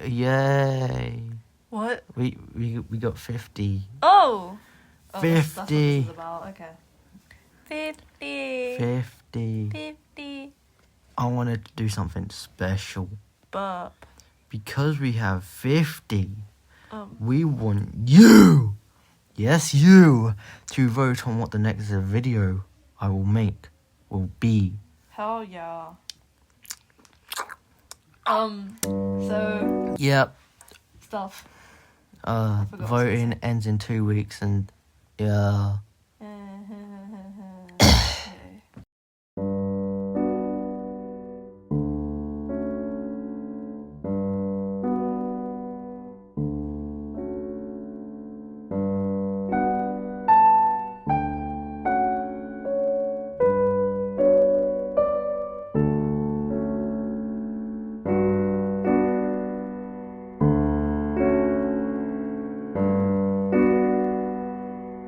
Yay. What? We got 50. Oh! 50. That's what this is about. Okay. 50. 50. 50. I wanted to do something special. Burp. Because we have 50, Um. we want you, yes you, to vote on what the next video I will make will be. Hell yeah. So. Yep. Stuff. Voting ends in 2 weeks and yeah.